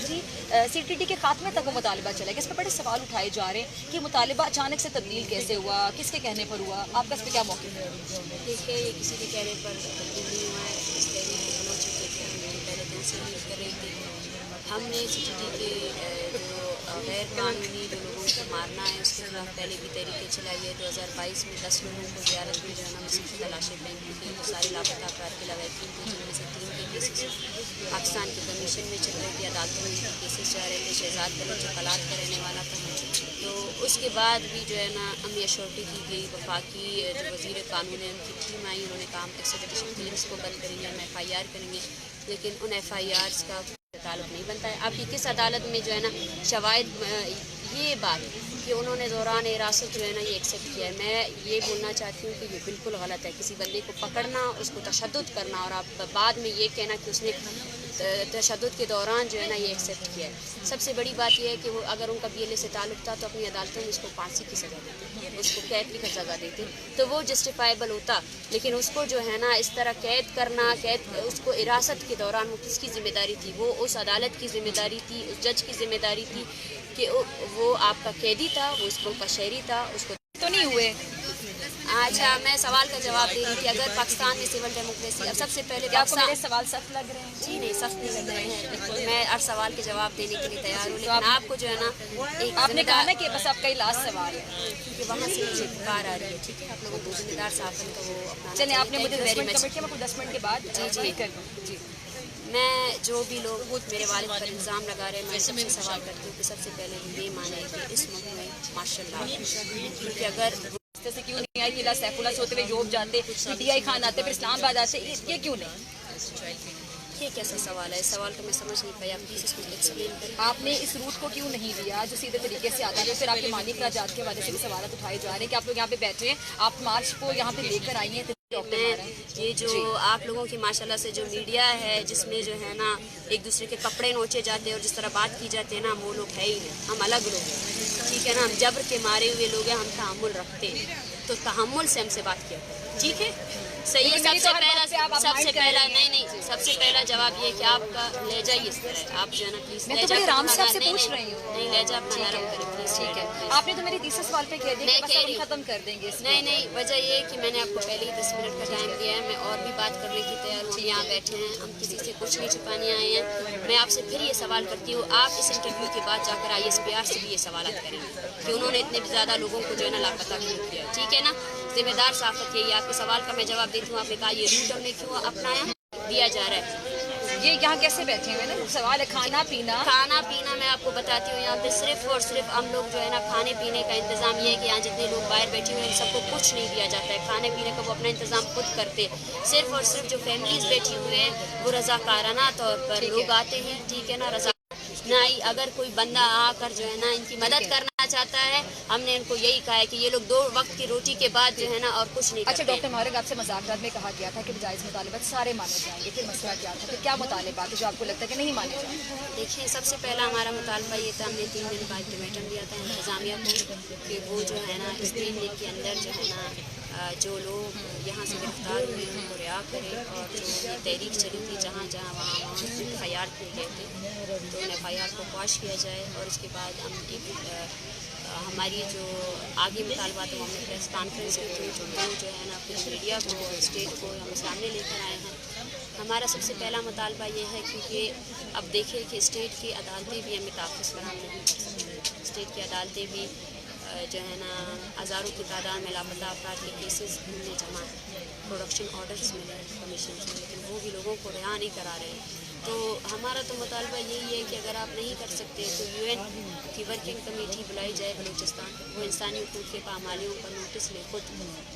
जी CTT के खात्मे तक वो मुतालिबा चला गया। इस पर बड़े सवाल उठाए जा रहे हैं कि मुतालिबा अचानक से तब्दील कैसे हुआ, किसके कहने पर हुआ, आपका इस पर क्या मौक़िफ़ है? देखिए, ये किसी के कहने पर तब्दील नहीं हुआ है। इस तहरीक के बलोच के पहले दिन से यूज़ कर रही थी। हमने CTT के जो गैर कानूनी जो लोगों को मारना है उसके खिलाफ पहले भी तहरीकें चलाई है। 2022 में 10 लोगों को ज़ियारत में जो है ना मसीह तलाशें फेंकी थी, वो सारे लापता अफराद के लवाकिन थे, जिनमें से 3 के केसेस पाकिस्तान की कमीशन में चल रहे थे, अदालतों में इनके केसेस जा रहे थे। शहजाद बलोच जो कलात का रहने वाला था, तो उसके बाद भी जो है ना हमें अश्योरिटी की गई। वफाकी जो वज़ीर कानून है उनकी टीम आई, उन्होंने कहा हम एक्स्ट्राडिशन फिल्म्स को बंद करेंगे, हम FIR करेंगे, लेकिन उन FIRs का ताल्लुक नहीं बनता है। आपकी किस अदालत में जो है ना शवाहिद ये बात कि उन्होंने दौरान हिरासत जो है ना ये एक्सेप्ट किया है। मैं ये बोलना चाहती हूँ कि ये बिल्कुल गलत है। किसी बंदे को पकड़ना, उसको तशद्दुद करना और आप बाद में ये कहना कि उसने तशद्दुद के दौरान जो है ना ये एक्सेप्ट किया है। सबसे बड़ी बात यह है कि वो अगर उनका BLA से ताल्लुक था तो अपनी अदालतों में उसको फांसी की सज़ा देते, उसको कैद की सज़ा देते, तो वो जस्टिफाइबल होता। लेकिन उसको जो है ना इस तरह कैद करना, उसको हिरासत के दौरान वो किसकी ज़िम्मेदारी थी? वो उस अदालत की ज़िम्मेदारी थी, उस जज की ज़िम्मेदारी थी कि वो आपका कैदी था, वो इस मुल्क का शहरी था, उसको तो नहीं हुए। अच्छा, मैं सवाल का जवाब दे रही थी। अगर पाकिस्तान में सिविल डेमोक्रेसी, अब सबसे पहले आपको मेरे सवाल सख्त लग रहे हैं? जी नहीं, सख्त नहीं लग रहे हैं, बिल्कुल मैं हर सवाल के जवाब देने के लिए तैयार हूँ। लेकिन आपको जो है ना एक आपने कहा ना कि बस आपका ही लास्ट सवाल है, क्योंकि वहाँ से मुझे पुकार आ रही है, ठीक है, आप लोगों को जिम्मेदार साफन का वो अपना चलिए आपने मुझे 10 मिनट कमिट किया, मैं कुछ 10 मिनट के बाद जी कर दूँ। जी, मैं जो भी लोग मेरे वालिद पर इल्ज़ाम लगा रहे हैं, मैं सबसे सवाल करती हूँ कि सबसे पहले ये माने कि इस मुल्क में माशाल्लाह, क्योंकि अगर से क्यों नहीं आई कि सैफुल्लाह से होते हुए जॉब जाते, PTI खान आते, फिर इस्लामाबाद आते, ये क्यों नहीं? ये कैसा सवाल है? इस सवाल को मैं समझ नहीं पाया, प्लीज़ इसको एक्सप्लेन करें। आपने इस रूट को क्यों नहीं लिया जो सीधे तरीके से आता है? फिर आपके मानी खराजात के वजह से भी सवाल उठाए जा रहे हैं कि आप लोग यहाँ पे बैठे हैं, आप मार्च को यहाँ पे लेकर आई हैं। ये जो आप लोगों की माशाल्लाह से जो मीडिया है, जिसमें जो है ना एक दूसरे के कपड़े नोचे जाते हैं और जिस तरह बात की जाती है ना, वो लोग है ही नहीं, हम अलग लोग हैं, ठीक है ना, हम जबर के मारे हुए लोग हैं, हम तहम्मुल रखते हैं, तो तहम्मुल से हमसे बात किया, ठीक है, सही है। सबसे पहला जवाब ये कि आपका लहजा ही इस तरह है, आप जो है ना प्लीज लहजा नहीं लहजा अपना नरम करें प्लीज, ठीक है। आपने तो मेरी तीसरे सवाल पे कह दिया कि बस खत्म कर देंगे। नहीं, वजह ये है कि मैंने आपको पहले ही 10 मिनट का टाइम दिया है, मैं और भी बात करने की तैयार हूँ। यहाँ बैठे हैं, हम किसी से कुछ नहीं छुपाने आए हैं। मैं आपसे फिर ये सवाल करती हूँ, आप इस इंटरव्यू के बाद जाकर ISPR से भी ये सवाल करेंगे कि उन्होंने इतने ज़्यादा लोगों को जो है ना लापता क्यों किया, ठीक है ना। जिम्मेदार साफत यही, आपके सवाल का मैं जवाब देती हूँ। आपने कहा ये रूट हमने क्यों अपनाया, दिया जा रहा है। ये यहाँ कैसे बैठे हुए ना, सवाल है खाना पीना मैं आपको बताती हूँ। यहाँ पे सिर्फ और सिर्फ हम लोग जो है ना खाने पीने का इंतज़ाम ये है कि यहाँ जितने लोग बाहर बैठे हुए हैं सबको कुछ नहीं दिया जाता है, खाने पीने का वो अपना इंतज़ाम खुद करते। सिर्फ और सिर्फ जो फैमिलीज बैठी हुए हैं वो रज़ाकाराना तौर पर लोग आते हैं, ठीक है ना, रज़ा नहीं, अगर कोई बंदा आकर जो है ना इनकी मदद करना चाहता है, हमने इनको यही कहा है कि ये लोग 2 वक्त की रोटी के बाद जो है ना और कुछ नहीं। अच्छा डॉक्टर मारिक, आपसे मज़ाक़रात में कहा गया था कि जायज़ मुतालिबात सारे माने जाएंगे, फिर मसला क्या था, फिर क्या मुतालिबात है जो आपको लगता है कि नहीं माने जाएंगे? देखिए, सबसे पहला हमारा मुतालबा ये था, हमने 3 दिन का अल्टीमेटम दिया था इंतज़ामिया को कि वो जो है ना इस 3 दिन के अंदर जो है ना जो लोग यहाँ से गिरफ्तार हुए हैं उनको रिहा करें, और जो ये तहरीक चली थी जहाँ वहाँ FIR किए गए थे तो उन FIR को क्वाश किया जाए। और इसके बाद हम हमारी जो आगे मुतालबा तो हमने प्रेस कॉन्फ्रेंस के थ्रू जो है ना अपनी मीडिया को, स्टेट को हम सामने लेकर आए हैं। हमारा सबसे पहला मुतालबा ये है क्योंकि अब देखिए कि स्टेट की अदालतें भी हमें तहफ़्फ़ुज़ फराहम नहीं कर सकती। स्टेट की अदालतें भी जो है ना हज़ारों की तादाद में लापता अफराद के केसेस उनमें जमा प्रोडक्शन ऑर्डर्स मिले कमीशन से, लेकिन वो भी लोगों को रिहा नहीं करा रहे हैं। तो हमारा तो मुतालबा यही है कि अगर आप नहीं कर सकते तो UN की वर्किंग कमेटी बुलाई जाए बलूचिस्तान, वो इंसानी हुकूक़ के पामालियों पर नोटिस ले खुद।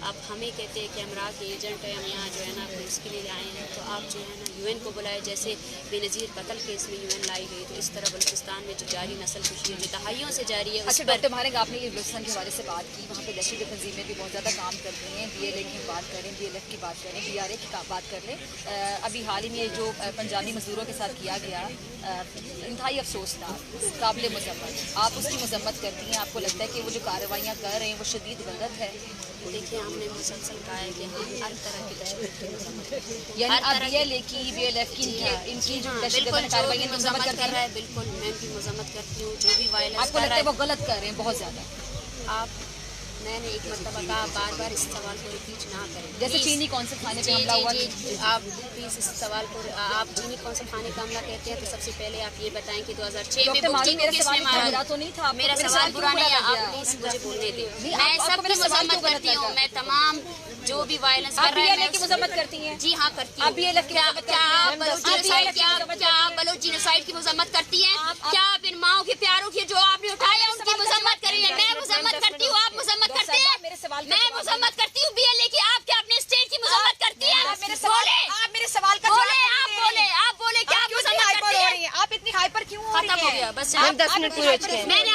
आप हमें कहते हैं कि हम राह के एजेंट हैं, हम यहाँ जो है ना अपने उसके लिए आए हैं, तो आप जो है ना UN को बुलाए। जैसे बेनज़ीर कत्ल केस में UN लाई गई, तो इस तरह बलूचिस्तान में जो जारी नस्ल कुशी है जो दहाइयों से जारी है। अच्छा डॉक्टर मारिक, आपने ये बलूचिस्तान के हवाले से बात की, वहाँ पे दहशत गर्द तंजीमें भी बहुत ज़्यादा काम कर रही हैं, BLA की बात करें, BLF की बात करें, BRA की बात कर लें। अभी हाल ही में जो पंजाबी मजदूर मजदूरों के साथ किया गया इंतहाई अफसोसनाक, काबिल मजम्मत। आप उसकी मजम्मत करती हैं, आपको लगता है कि वो जो कार्रवाइयाँ कर रहे हैं वो शदीद गलत है? देखिए, हमने मुसलसल कहा है कि हम हर तरह की दहशत की मजम्मत करते हैं। यानी आप BLA की, BLF की, इनकी जो दहशतगर्द कार्रवाइयाँ मजम्मत करती हैं? बिल्कुल, मैं भी मजम्मत करती हूँ। जो भी वायलेंस आपको लगता है वो गलत कर रहे हैं बहुत ज़्यादा? मैंने एक मरतबा कहा, बार बार इस सवाल को रिपीट ना करें। जैसे चीनी कौंसल खाने पे हमला हुआ, आप प्लीज़ इस सवाल को, आप चीनी कौंसल खाने का हमला कहते हैं तो सबसे पहले आप ये बताएं कि 2006 में बुकचिंग को किसने मारा? तो नहीं था। मेरा सवाल बुरा नहीं है, आप प्लीज़ मुझे बोलने दें। मैं सबकी मजम्मत करती हूँ, मैं तमाम जो भी वायलेंस कर रहे हैं की मजम्मत करती हैं? जी हाँ, करती हूँ। आप BLF की मजम्मत क्या करती हैं? आप बलूच जीनोसाइड की मजम्मत करती हैं? क्या आप इन माओं के प्यारों की जो आपने उठाए हैं उनकी मजम्मत करी है? मैं मजम्मत करती हूँ, आप मजम्मत करते हैं? मैं मजम्मत करती हूँ BLA की, आप क्या अपने स्टेट की मजम्मत करती हैं? बोले, आप मेरे सवाल का बोले, आप बोले क्या आप मजम्मत करती हैं? आप इतनी हाइपर क्यों हो रही खत्म हो हैं? गया, बस मैम 10 मिनट पूरे हो चुके हैं। मैंने